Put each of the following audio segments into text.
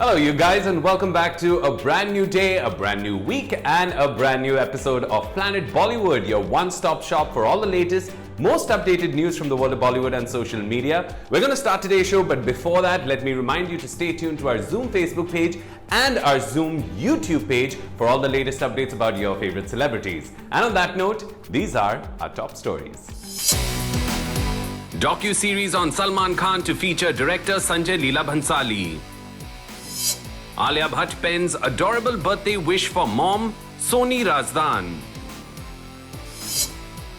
Hello, you guys, and welcome back to a brand new day, a brand new week, and a brand new episode of Planet Bollywood, your one-stop shop for all the latest, most updated news from the world of Bollywood and social media. We're going to start today's show, but before that, let me remind you to stay tuned to our Zoom Facebook page and our Zoom YouTube page for all the latest updates about your favorite celebrities. And on that note, these are our top stories. Docu-series on Salman Khan to feature director Sanjay Leela Bhansali. Alia Bhatt pens adorable birthday wish for mom Soni Razdan.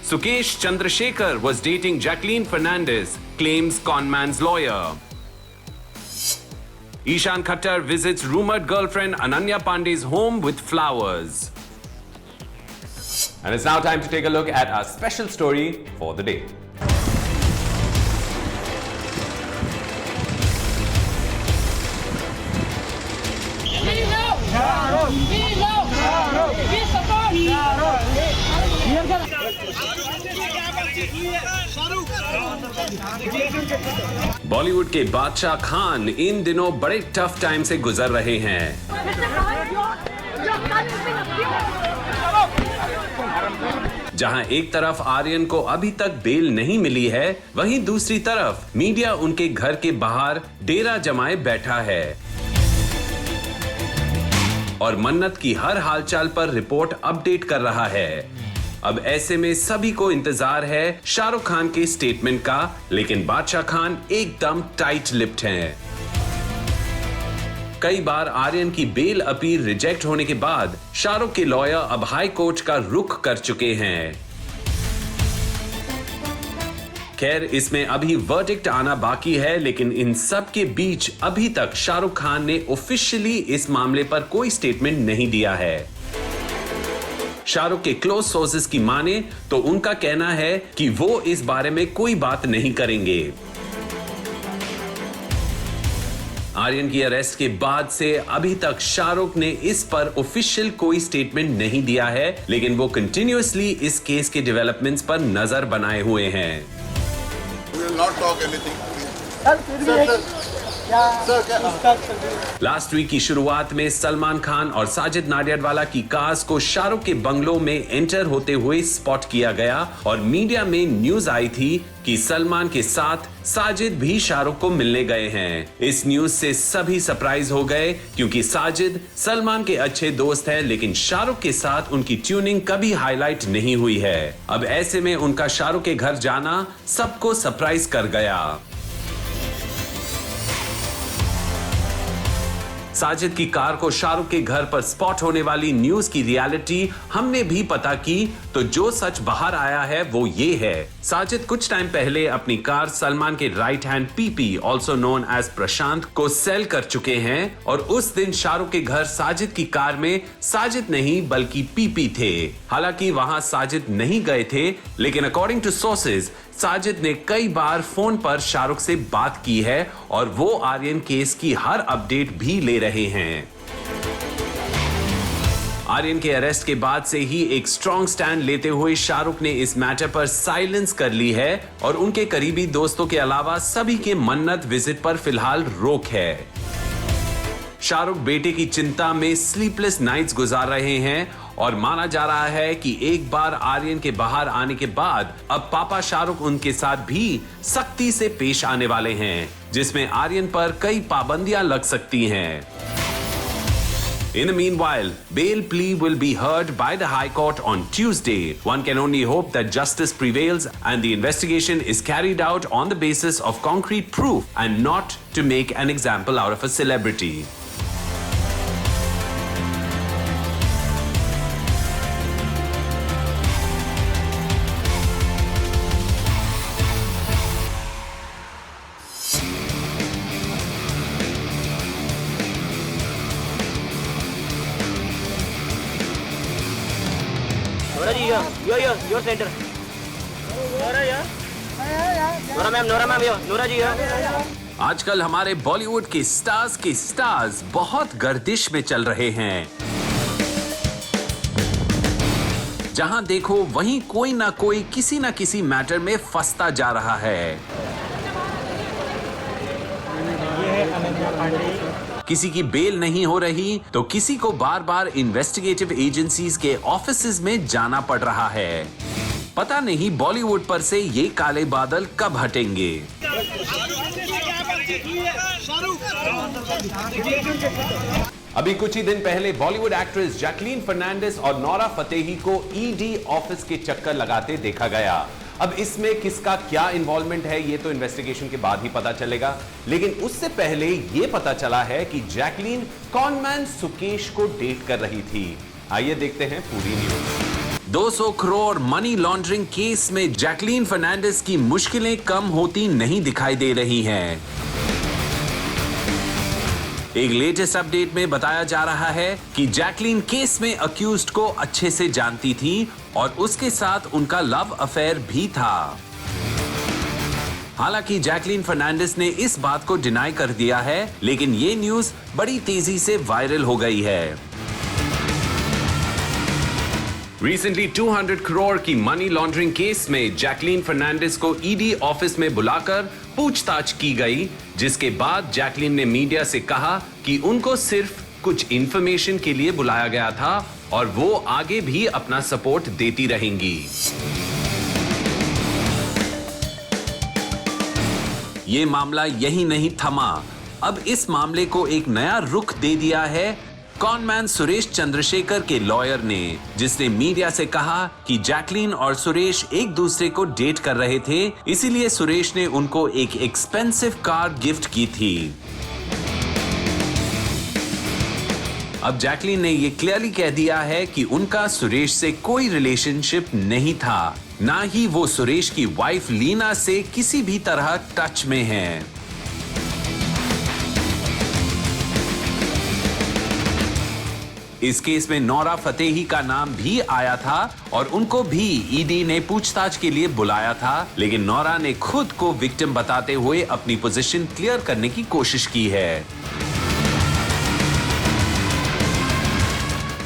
Sukesh Chandrasekhar was dating Jacqueline Fernandez, claims conman's lawyer. Ishan Khattar visits rumored girlfriend Ananya Pandey's home with flowers. And it's now time to take a look at our special story for the day. Bollywood के बादशाह खान इन दिनों बड़े tough time से गुजर रहे हैं। जहां एक तरफ आर्यन को अभी तक बेल नहीं मिली है, वहीं दूसरी तरफ मीडिया उनके घर के बाहर डेरा जमाए बैठा है और मन्नत की हर हालचाल पर रिपोर्ट अपडेट कर रहा है। अब ऐसे में सभी को इंतजार है शाहरुख खान के स्टेटमेंट का, लेकिन बादशाह खान एकदम टाइट लिप्ड हैं। कई बार आर्यन की बेल अपील रिजेक्ट होने के बाद शाहरुख के लॉयर अब हाई कोर्ट का रुख कर चुके हैं। खैर, इसमें अभी वर्डिक्ट आना बाकी है, लेकिन इन सब के बीच अभी तक शाहरुख खान ने ऑफिशियली इस मामले पर कोई स्टेटमेंट नहीं दिया है। शाहरुख के क्लोज सोर्सेज की माने तो उनका कहना है कि वो इस बारे में कोई बात नहीं करेंगे। आर्यन की अरेस्ट के बाद से अभी तक शाहरुख ने इस पर ऑफिशियल कोई स्टेटमेंट नहीं दिया है, लेकिन वो कंटिन्यूअसली इस केस के डेवलपमेंट्स पर नजर बनाए हुए हैं। लास्ट वीक की शुरुआत में सलमान खान और साजिद नाडियाडवाला की कार्स को शाहरुख के बंगलों में एंटर होते हुए स्पॉट किया गया और मीडिया में न्यूज आई थी कि सलमान के साथ साजिद भी शाहरुख को मिलने गए हैं। इस न्यूज से सभी सरप्राइज हो गए, क्योंकि साजिद सलमान के अच्छे दोस्त हैं, लेकिन शाहरुख के साथ उनकी ट्यूनिंग कभी हाईलाइट नहीं हुई है। अब ऐसे में उनका शाहरुख के घर जाना सबको सरप्राइज कर गया। साजिद की कार को शाहरुख के घर पर स्पॉट होने वाली न्यूज की रियलिटी हमने भी पता की, तो जो सच बाहर आया है वो ये है। साजिद कुछ टाइम पहले अपनी कार सलमान के right hand PP, also known as Prashant, को सेल कर चुके हैं और उस दिन शाहरुख के घर साजिद की कार में साजिद नहीं बल्कि पीपी थे। हालांकि वहां साजिद नहीं गए थे, लेकिन अकॉर्डिंग टू सोर्सेज साजिद ने कई बार फोन पर शाहरुख से बात की है और वो आर्यन केस की हर अपडेट भी ले रहे हैं। आर्यन के अरेस्ट के बाद से ही एक स्ट्रॉन्ग स्टैंड लेते हुए शाहरुख ने इस मैटर पर साइलेंस कर ली है और उनके करीबी दोस्तों के अलावा सभी के मन्नत विजिट पर फिलहाल रोक है। शाहरुख बेटे की चिंता में स्लीपलेस नाइट्स गुजार रहे हैं और माना जा रहा है कि एक बार आर्यन के बाहर आने के बाद अब पापा शाहरुख उनके साथ भी सख्ती से पेश आने वाले हैं, जिसमें आर्यन पर कई पाबंदियां लग सकती हैं। In the meanwhile, bail plea will be heard by the High Court on Tuesday. One can only hope that justice prevails and the investigation is carried out on the basis of concrete proof and not to make an example out of a celebrity. Your centre Nora ma'am Nora ji. आजकल हमारे बॉलीवुड के stars बहुत गर्दिश में चल रहे हैं। जहां देखो वहीं कोई ना कोई किसी ना किसी मैटर में फंसता जा रहा है। किसी की बेल नहीं हो रही तो किसी को बार बार इन्वेस्टिगेटिव एजेंसीज के ऑफिसेज में जाना पड़ रहा है। पता नहीं बॉलीवुड पर से ये काले बादल कब हटेंगे। अभी कुछ ही दिन पहले बॉलीवुड एक्ट्रेस जैकलीन फर्नांडिस और नोरा फतेही को ईडी ऑफिस के चक्कर लगाते देखा गया। अब इसमें किसका क्या इन्वॉल्वमेंट है ये तो इन्वेस्टिगेशन के बाद ही पता चलेगा, लेकिन उससे पहले ये पता चला है कि जैकलीन कॉनमैन सुकेश को डेट कर रही थी। आइए देखते हैं पूरी news. 200 crore money laundering case में जैकलीन फर्नांडिस की मुश्किलें कम होती नहीं दिखाई दे रही हैं। एक लेटेस्ट अपडेट में बताया जा रहा है कि जैकलीन केस में अक्यूज्ड को अच्छे से जानती थी और उसके साथ उनका लव अफेयर भी था। हालांकि जैकलीन फर्नांडिस ने इस बात को डिनाई कर दिया है, लेकिन ये न्यूज बड़ी तेजी से वायरल हो गई है। रिसेंटली 200 करोड़ की मनी लॉन्ड्रिंग केस में जैकलीन फर्नांडिस को ईडी ऑफिस में बुलाकर पूछताछ की गई, जिसके बाद जैकलीन ने मीडिया से कहा कि उनको सिर्फ कुछ इंफॉर्मेशन के लिए बुलाया गया था और वो आगे भी अपना सपोर्ट देती रहेंगी। ये मामला यही नहीं थमा, अब इस मामले को एक नया रुख दे दिया है कॉनमैन सुरेश चंद्रशेखर के लॉयर ने, जिसने मीडिया से कहा कि जैकलीन और सुरेश एक दूसरे को डेट कर रहे थे, इसीलिए सुरेश ने उनको एक एक्सपेंसिव कार गिफ्ट की थी। अब जैकलीन ने ये क्लियरली कह दिया है कि उनका सुरेश से कोई रिलेशनशिप नहीं था, ना ही वो सुरेश की वाइफ लीना से किसी भी तरह टच में हैं। इस केस में नोरा फतेही का नाम भी आया था और उनको भी ईडी ने पूछताछ के लिए बुलाया था, लेकिन नोरा ने खुद को विक्टिम बताते हुए अपनी पोजीशन क्लियर करने की कोशिश की है।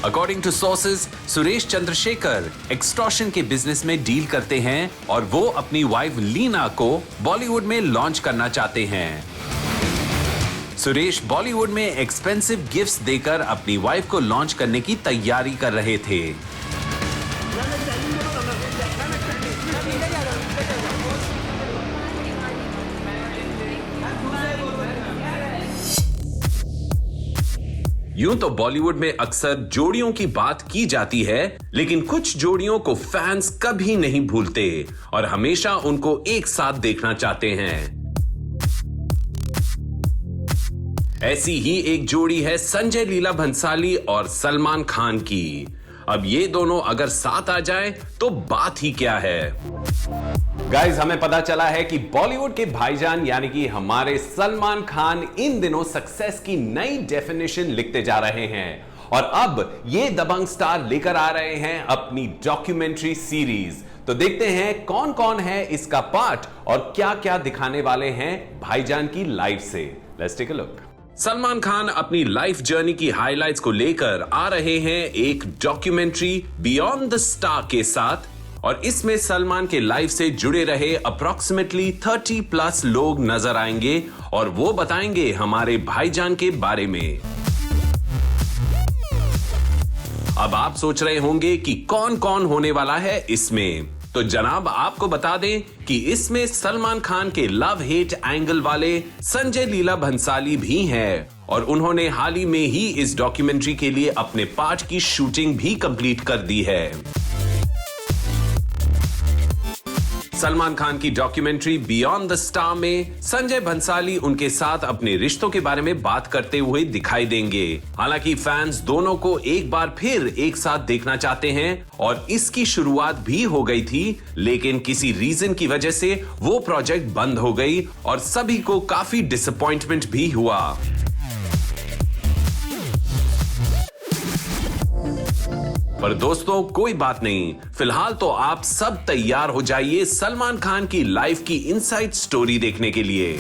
According to sources, Suresh Chandrashekhar extortion के बिजनेस में डील करते हैं और वो अपनी वाइफ लीना को बॉलीवुड में लॉन्च करना चाहते हैं। सुरेश बॉलीवुड में एक्सपेंसिव गिफ्ट्स देकर अपनी वाइफ को लॉन्च करने की तैयारी कर रहे थे। यूं तो बॉलीवुड में अक्सर जोड़ियों की बात की जाती है, लेकिन कुछ जोड़ियों को फैंस कभी नहीं भूलते और हमेशा उनको एक साथ देखना चाहते हैं। ऐसी ही एक जोड़ी है संजय लीला भंसाली और सलमान खान की। अब ये दोनों अगर साथ आ जाएं तो बात ही क्या है। गाइस, हमें पता चला है कि बॉलीवुड के भाईजान यानी कि हमारे सलमान खान इन दिनों सक्सेस की नई डेफिनेशन लिखते जा रहे हैं और अब ये दबंग स्टार लेकर आ रहे हैं अपनी डॉक्यूमेंट्री सीरीज। तो देखते हैं कौन कौन है इसका पार्ट और क्या क्या दिखाने वाले हैं भाईजान की लाइफ से। Let's take a look. Salman Khan अपनी लाइफ जर्नी की हाइलाइट्स को लेकर आ रहे हैं एक डॉक्यूमेंट्री बियॉन्ड द स्टार के साथ और इसमें सलमान के लाइफ से जुड़े रहे अप्रॉक्सीमेटली 30+ लोग नजर आएंगे और वो बताएंगे हमारे भाईजान के बारे में। अब आप सोच रहे होंगे कि कौन कौन होने वाला है इसमें, तो जनाब आपको बता दें कि इसमें सलमान खान के लव हेट एंगल वाले संजय लीला भंसाली भी हैं और उन्होंने हाल ही में ही इस डॉक्यूमेंट्री के लिए अपने पार्ट की शूटिंग भी कंप्लीट कर दी है। सलमान खान की डॉक्यूमेंट्री बियॉन्ड द स्टार में संजय भंसाली उनके साथ अपने रिश्तों के बारे में बात करते हुए दिखाई देंगे। हालांकि फैंस दोनों को एक बार फिर एक साथ देखना चाहते हैं और इसकी शुरुआत भी हो गई थी, लेकिन किसी रीजन की वजह से वो प्रोजेक्ट बंद हो गई और सभी को काफी डिसअपॉइंटमेंट भी हुआ। पर दोस्तों कोई बात नहीं, फिलहाल तो आप सब तैयार हो जाइए सलमान खान की लाइफ की इनसाइड स्टोरी देखने के लिए।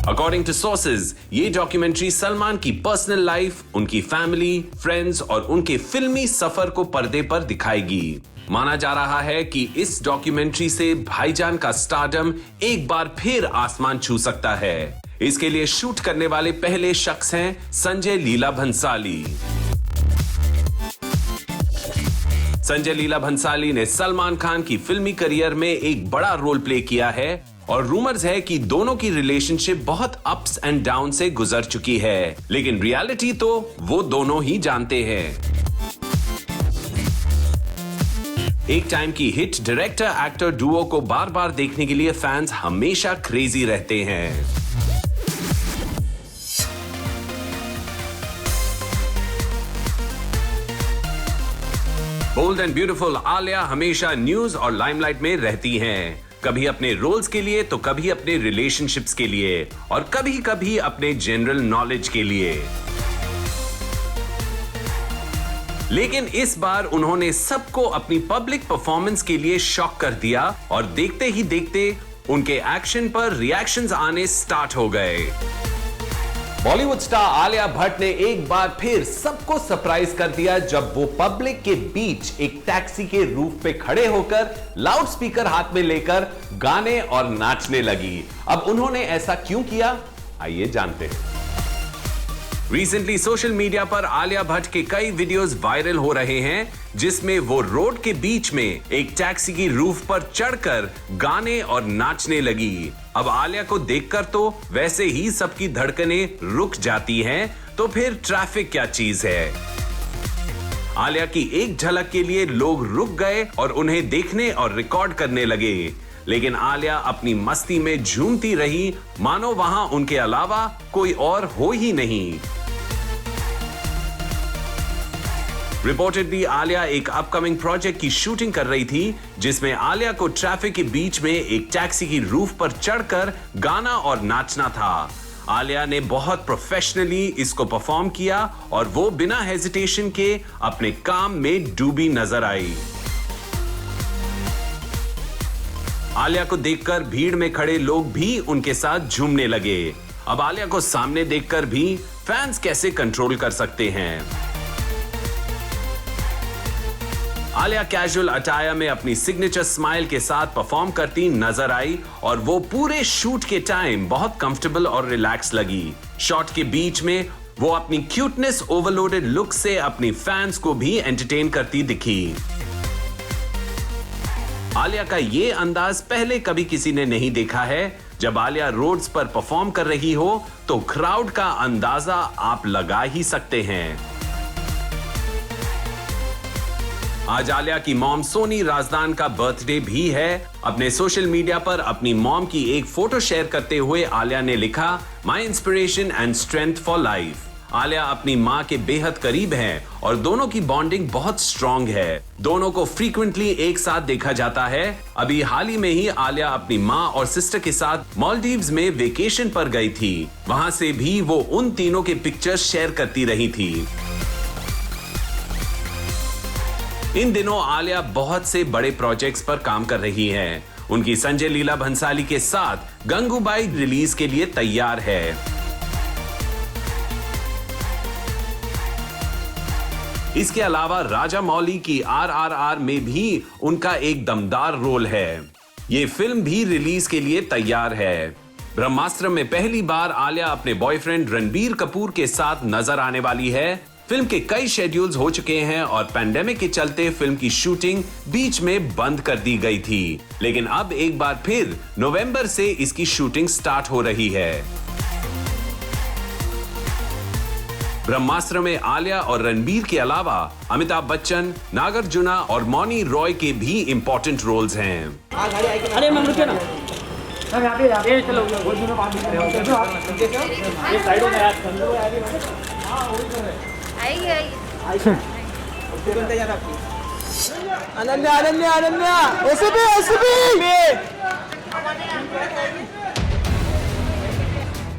अकॉर्डिंग टू सोर्सेज, ये डॉक्यूमेंट्री सलमान की पर्सनल लाइफ, उनकी फैमिली, फ्रेंड्स और उनके फिल्मी सफर को पर्दे पर दिखाएगी। माना जा रहा है कि इस डॉक्यूमेंट्री से भाईजान का स्टारडम एक बार फिर आसमान छू सकता है। इसके लिए शूट करने वाले पहले शख्स हैं संजय लीला भंसाली। संजय लीला भंसाली ने सलमान खान की फिल्मी करियर में एक बड़ा रोल प्ले किया है और रूमर्स है कि दोनों की रिलेशनशिप बहुत अप्स एंड डाउन से गुजर चुकी है, लेकिन रियलिटी तो वो दोनों ही जानते हैं। एक टाइम की हिट डायरेक्टर एक्टर डुओ को बार बार देखने के लिए फैंस हमेशा क्रेजी रहते हैं। बोल्ड एंड ब्यूटीफुल आलिया हमेशा न्यूज और लाइमलाइट में रहती हैं, कभी अपने रोल्स के लिए तो कभी अपने रिलेशनशिप्स के लिए और कभी कभी अपने जनरल नॉलेज के लिए। लेकिन इस बार उन्होंने सबको अपनी पब्लिक परफॉर्मेंस के लिए शॉक कर दिया और देखते ही देखते उनके एक्शन पर रिएक्शंस आने स्टार्ट हो गए। बॉलीवुड स्टार आलिया भट्ट ने एक बार फिर सबको सरप्राइज कर दिया जब वो पब्लिक के बीच एक टैक्सी के रूफ पे खड़े होकर लाउड स्पीकर हाथ में लेकर गाने और नाचने लगी। अब उन्होंने ऐसा क्यों किया, आइए जानते हैं। रिसेंटली सोशल मीडिया पर आलिया भट्ट के कई वीडियोस वायरल हो रहे हैं जिसमें वो रोड के बीच में एक टैक्सी की रूफ पर चढ़कर गाने और नाचने लगी। अब आलिया को देखकर तो वैसे ही सबकी धड़कनें रुक जाती हैं, तो फिर ट्रैफिक क्या चीज है। आलिया की एक झलक के लिए लोग रुक गए और उन्हें देखने और रिकॉर्ड करने लगे, लेकिन आलिया अपनी मस्ती में झूमती रही मानो वहां उनके अलावा कोई और हो ही नहीं। रिपोर्टेडली आलिया एक अपकमिंग प्रोजेक्ट की शूटिंग कर रही थी जिसमें आलिया को ट्रैफिक के बीच में एक टैक्सी की रूफ पर चढ़कर गाना और नाचना था। आलिया ने बहुत प्रोफेशनली इसको परफॉर्म किया और वो बिना हेजिटेशन के अपने काम में डूबी नजर आई। आलिया को देखकर भीड़ में खड़े लोग भी उनके साथ झूमने लगे। अब आलिया को सामने देखकर भी फैंस कैसे कंट्रोल कर सकते हैं। आलिया कैजुअल अटायर में अपनी सिग्नेचर स्माइल के साथ परफॉर्म करती नजर आई और वो पूरे शूट के टाइम बहुत कंफर्टेबल और रिलैक्स लगी। शॉट के बीच में वो अपनी क्यूटनेस ओवरलोडेड लुक से अपनी फैंस को भी एंटरटेन करती दिखी। आलिया का ये अंदाज पहले कभी किसी ने नहीं देखा है। जब आलिया रोड्स पर परफॉर्म कर रही हो तो क्राउड का अंदाजा आप लगा ही सकते हैं। आज आलिया की मॉम सोनी राजदान का बर्थडे भी है। अपने सोशल मीडिया पर अपनी मॉम की एक फोटो शेयर करते हुए आलिया ने लिखा, my inspiration and strength for life. Alia अपनी माँ के बेहद करीब हैं और दोनों की बॉन्डिंग बहुत स्ट्रॉन्ग है। दोनों को फ्रीक्वेंटली एक साथ देखा जाता है। अभी हाल ही में ही आलिया अपनी माँ और सिस्टर के साथ मालदीव्स में वेकेशन पर गई थी। वहां से भी वो उन तीनों के पिक्चर्स शेयर करती रही थी। इन दिनों आलिया बहुत से बड़े प्रोजेक्ट्स पर काम कर रही हैं। उनकी संजय लीला भंसाली के साथ गंगूबाई रिलीज के लिए तैयार है। इसके अलावा राजा मौली की RRR में भी उनका एक दमदार रोल है। ये फिल्म भी रिलीज के लिए तैयार है। ब्रह्मास्त्र में पहली बार आलिया अपने बॉयफ्रेंड रणबीर कपूर के साथ नजर आने वाली है। फिल्म के कई शेड्यूल्स हो चुके हैं और पैंडेमिक के चलते फिल्म की शूटिंग बीच में बंद कर दी गई थी, लेकिन अब एक बार फिर नवंबर से इसकी शूटिंग स्टार्ट हो रही है। ब्रह्मास्त्र में आलिया और रणबीर के अलावा अमिताभ बच्चन, नागार्जुना और मौनी रॉय के भी इंपॉर्टेंट रोल्स हैं। अरे मैम रुकिए ना, चलो अनन्या अनन्या अनन्या एसपी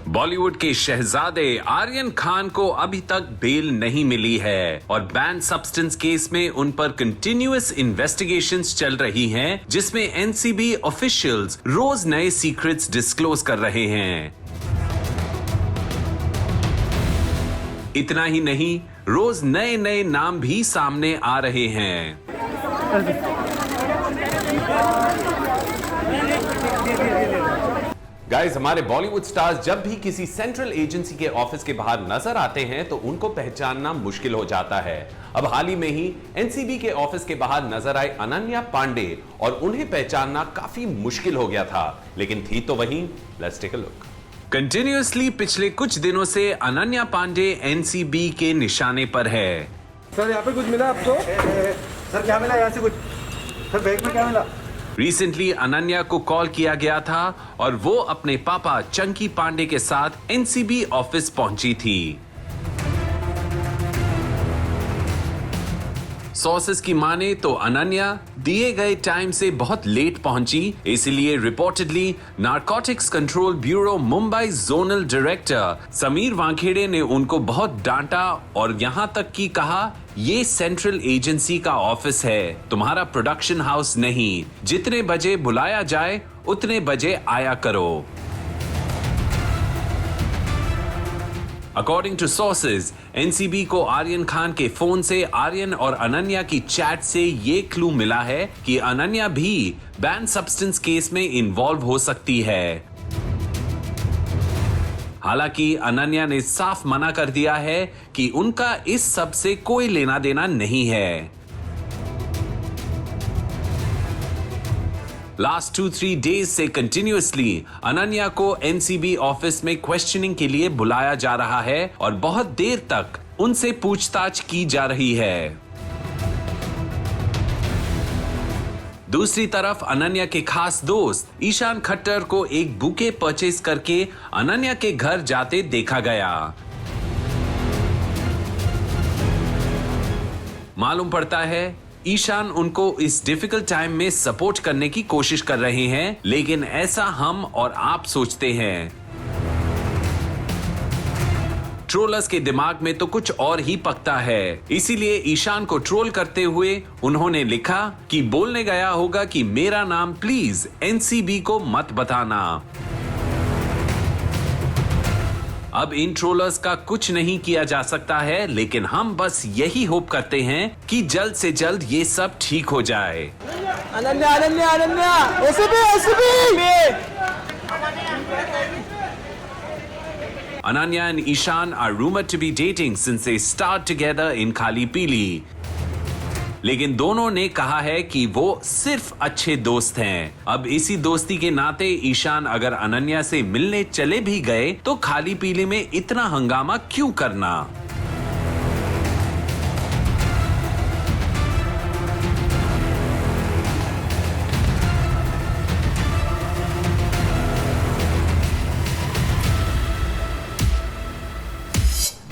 बॉलीवुड के शहजादे आर्यन खान को अभी तक बेल नहीं मिली है और बैन सब्सटेंस केस में उन पर कंटिन्यूअस इन्वेस्टिगेशंस चल रही हैं, जिसमें एनसीबी ऑफिशियल्स रोज नए सीक्रेट्स डिस्क्लोज कर रहे हैं। इतना ही नहीं, रोज नए नए नाम भी सामने आ रहे हैं। गाइस, हमारे बॉलीवुड स्टार्स जब भी किसी सेंट्रल एजेंसी के ऑफिस के बाहर नजर आते हैं तो उनको पहचानना मुश्किल हो जाता है। अब हाल ही में ही एनसीबी के ऑफिस के बाहर नजर आए अनन्या पांडे और उन्हें पहचानना काफी मुश्किल हो गया था, लेकिन थी तो वहीं। Let's take a look. Continuously पिछले कुछ दिनों से अनन्या पांडे एनसीबी के निशाने पर है। सर यहाँ पे कुछ मिला आपको? सर क्या मिला यहाँ से कुछ? सर बैग में क्या मिला? रिसेंटली अनन्या को कॉल किया गया था और वो अपने पापा चंकी पांडे के साथ एनसीबी ऑफिस पहुंची थी। सोर्सेस की माने तो अनन्या दिए गए टाइम से बहुत लेट पहुंची, इसलिए reportedly narcotics control bureau Mumbai zonal director Sameer Wankhede ने उनको बहुत डांटा और यहां तक कि कहा, ये सेंट्रल एजेंसी का ऑफिस है, तुम्हारा प्रोडक्शन हाउस नहीं। जितने बजे बुलाया जाए उतने बजे आया करो। अकॉर्डिंग टू सोर्सेज, एनसीबी को आर्यन खान के फोन से आर्यन और अनन्या की चैट से ये क्लू मिला है कि अनन्या भी बैन सब्सटेंस केस में इन्वॉल्व हो सकती है। हालांकि अनन्या ने साफ मना कर दिया है कि उनका इस सब से कोई लेना देना नहीं है। लास्ट 2-3 डेज से कंटिन्यूअसली अनन्या को एनसीबी ऑफिस में क्वेश्चनिंग के लिए बुलाया जा रहा है और बहुत देर तक उनसे पूछताछ की जा रही है। दूसरी तरफ अनन्या के खास दोस्त ईशान खट्टर को एक बुके परचेज करके अनन्या के घर जाते देखा गया। मालूम पड़ता है ईशान उनको इस डिफिकल्ट टाइम में सपोर्ट करने की कोशिश कर रहे हैं, लेकिन ऐसा हम और आप सोचते हैं। ट्रोलर्स के दिमाग में तो कुछ और ही पकता है, इसीलिए ईशान को ट्रोल करते हुए उन्होंने लिखा कि बोलने गया होगा कि मेरा नाम प्लीज एनसीबी को मत बताना। अब इन ट्रोलर्स का कुछ नहीं किया जा सकता है, लेकिन हम बस यही होप करते हैं कि जल्द से जल्द ये सब ठीक हो जाए। Ananya Ananya Ananya SP Ananya and Ishan are rumored to be dating since they starred together in Khali Pili. लेकिन दोनों ने कहा है कि वो सिर्फ अच्छे दोस्त हैं। अब इसी दोस्ती के नाते ईशान अगर अनन्या से मिलने चले भी गए तो खाली पीली में इतना हंगामा क्यों करना।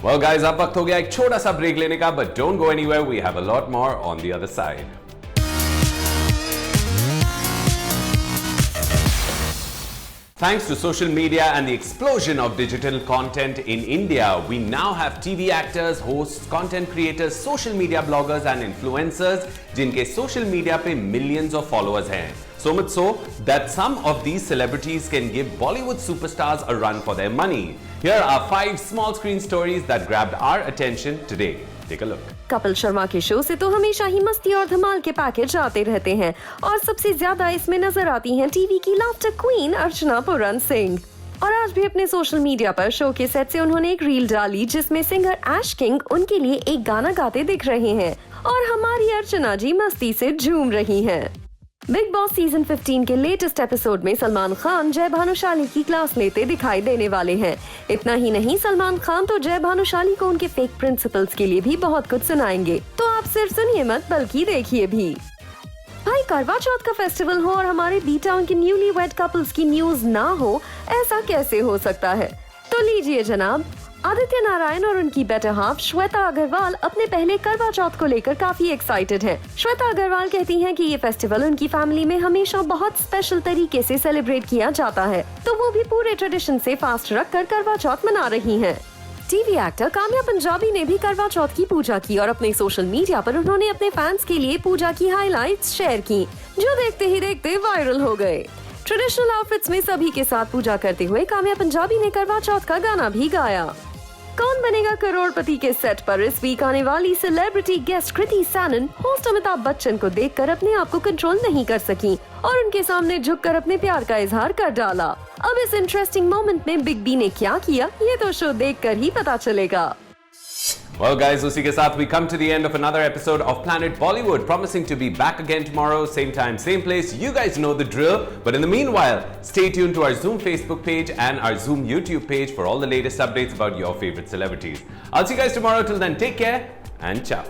Well guys, अब वक्त हो गया एक छोटा सा ब्रेक लेने का, but don't go anywhere, we have a lot more on the other side. Thanks to social media and the explosion of digital content in India, we now have TV actors, hosts, content creators, social media bloggers and influencers जिनके social media पे millions of followers हैं. So much so that some of these celebrities can give Bollywood superstars a run for their money. Here are 5 small screen stories that grabbed our attention today. Take a look. Kapil Sharma के show से तो हमेशा ही मस्ती और धमाल के package आते रहते हैं और सबसे ज्यादा इसमें नजर आती हैं टीवी की लाफ्टर क्वीन अर्चना पूरन सिंह। और आज भी अपने सोशल मीडिया पर शो के सेट से उन्होंने एक रील डाली जिसमें सिंगर ऐश किंग उनके लिए एक गाना गाते दिख रहे हैं और हमारी अर्चना जी मस्ती से झूम रही हैं। बिग बॉस सीजन 15 के लेटेस्ट एपिसोड में सलमान खान जय भानुशाली की क्लास लेते दिखाई देने वाले हैं। इतना ही नहीं, सलमान खान तो जय भानुशाली को उनके फेक प्रिंसिपल्स के लिए भी बहुत कुछ सुनाएंगे, तो आप सिर्फ सुनिए मत बल्कि देखिए भी। भाई करवा चौथ का फेस्टिवल हो और हमारे बी टाउन के न्यूली वेड कपल्स की न्यूज ना हो, ऐसा कैसे हो सकता है। तो लीजिए जनाब, आदित्य नारायण और उनकी बेटर हाफ श्वेता अग्रवाल अपने पहले करवा चौथ को लेकर काफी एक्साइटेड हैं। श्वेता अग्रवाल कहती हैं कि ये फेस्टिवल उनकी फैमिली में हमेशा बहुत स्पेशल तरीके से सेलिब्रेट किया जाता है, तो वो भी पूरे ट्रेडिशन से फास्ट रखकर करवा चौथ मना रही हैं। टीवी एक्टर काम्या पंजाबी ने भी करवा चौथ की पूजा की और अपने सोशल मीडिया पर उन्होंने अपने फैंस के लिए पूजा की हाइलाइट्स शेयर की, जो देखते ही देखते वायरल हो गए। ट्रेडिशनल आउटफिट्स में सभी के साथ पूजा करते हुए काम्या पंजाबी ने करवा चौथ का गाना भी गाया। कौन बनेगा करोड़पति के सेट पर इस वीक आने वाली celebrity guest Kriti Sanon host Amitabh Bachchan को देखकर अपने आप को कंट्रोल नहीं कर सकी और उनके सामने झुककर अपने प्यार का इजहार कर डाला। अब इस इंटरेस्टिंग मोमेंट में बिग बी ने क्या किया, ये तो शो देखकर ही पता चलेगा। Well guys, उसी के साथ we come to the end of another episode of Planet Bollywood, promising to be back again tomorrow, same time, same place. You guys know the drill. But in the meanwhile, stay tuned to our Zoom Facebook page and our Zoom YouTube page for all the latest updates about your favorite celebrities. I'll see you guys tomorrow. Till then, take care and ciao.